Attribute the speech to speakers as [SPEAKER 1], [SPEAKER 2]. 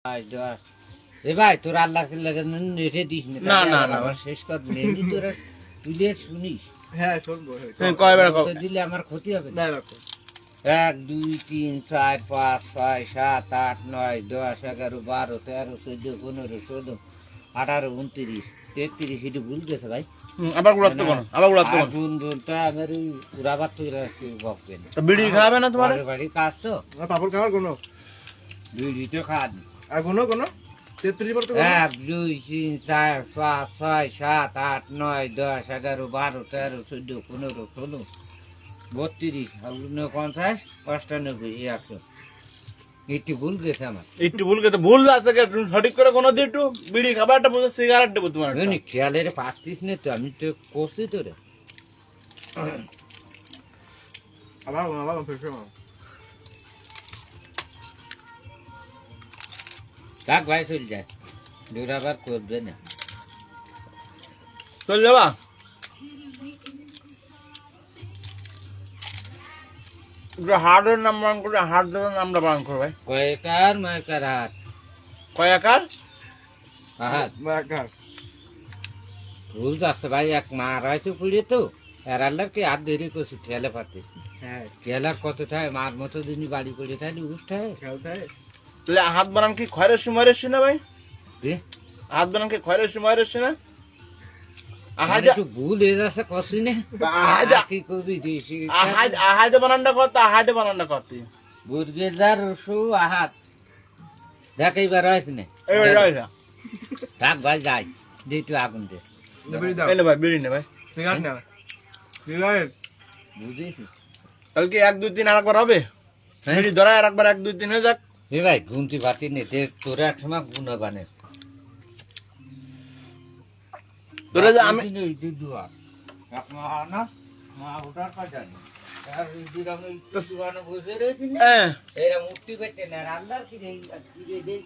[SPEAKER 1] এ ভাই তোর আল্লাহ রেখে দিস
[SPEAKER 2] না, না, না।
[SPEAKER 1] আমার শেষ কথা এমনি তোরা তুলে শুনিস
[SPEAKER 3] হ্যাঁ শুনবো
[SPEAKER 2] কয়বার
[SPEAKER 1] তো দিলে আমার ক্ষতি হবে না।
[SPEAKER 3] না রাখো
[SPEAKER 1] 1 2 3 4 5 6 7 8 9 10 11 12 13 14 15 16 18 29 33 এটা ভুল গেছে ভাই
[SPEAKER 2] আবার উড়াতে কোন আবার উড়াতে কোন
[SPEAKER 1] বন্ধুটা আমার ওই উড়াবার তো বকবেন
[SPEAKER 2] বিড়ি খাবে না তোমার
[SPEAKER 1] বাড়ি কাজ তো
[SPEAKER 3] পাপড় খাওয়ার কোনো
[SPEAKER 1] বিড়ি তো খান
[SPEAKER 3] আর কোনো 33 পর তো
[SPEAKER 1] 1 2 3 4 5 6 7 8 9 10 11 12 13 14 15 16 32 49 95 100 একটু ভুল গেছে আমার
[SPEAKER 2] একটু ভুল গেছে ভুল আছে কে তুমি সঠিক করে কোন দিয়ে একটু বিড়ি খাবারটা বলে সিগারেট দেবো তোমার
[SPEAKER 1] জানি খেয়ালের পাচ্ছিস না তো আমি তো করছি তো রে
[SPEAKER 3] আবার ফেসে মার
[SPEAKER 1] কাক ভাই চল যায় দূর আবার করবে না
[SPEAKER 2] চল যাবা হার্ডের নাম বান করে হার্ডের নামটা বান করো ভাই
[SPEAKER 1] কয়েকার মায়কার হাত
[SPEAKER 2] কয় আকার
[SPEAKER 1] হাত
[SPEAKER 3] মাকার
[SPEAKER 1] ভুল যাচ্ছে ভাই এক মা রয়েছে পুড়ে তো আর আল্লাহ কি হাত দেরি করছি খেলে পারতিস
[SPEAKER 3] হ্যাঁ
[SPEAKER 1] খেলার কত ঠায় মার মতো দিনই বাড়ি পড়ে থাকে উঠায়
[SPEAKER 3] খেলতে
[SPEAKER 2] তাহলে হাত বানান কি খয়রের সময় রেসি না ভাই
[SPEAKER 1] রে
[SPEAKER 2] হাত বানান কি খয়রের সময় রেসি না
[SPEAKER 1] মানে একটু ভুল হয়ে যাচ্ছে কষি না কি করবি দিয়েছি
[SPEAKER 2] আহাইদে বানানটা করতে আহাইদে বানানটা করতে
[SPEAKER 1] বুর্গেদার রসু আহাত দেখ এইবার রয়েছে না
[SPEAKER 2] এবার রয়েছে
[SPEAKER 1] থাক ভাই যাই দে একটু আগুন দে
[SPEAKER 3] বিড়ি দাও
[SPEAKER 2] এলে ভাই বিড়ি নে ভাই
[SPEAKER 3] সিগারেট না সিগারেট
[SPEAKER 1] বুঝেছি
[SPEAKER 2] তাহলে কি 1 2 3 আরেকবার হবে
[SPEAKER 1] হ্যাঁ?
[SPEAKER 2] বিড়ি ধরা আরেকবার 1 2 3 হয়ে যাক
[SPEAKER 1] এ ভাই গুনতি পাতি নে তোরা এক সময় গুণবানের
[SPEAKER 2] তোরা যে আমি
[SPEAKER 1] না মা ওটার কাজ জানি আর দিরামে সুবানো বসে রয়েছে না
[SPEAKER 2] হ্যাঁ
[SPEAKER 1] এরা মুক্তি করতে না আল্লাহর কি দেই কি দেই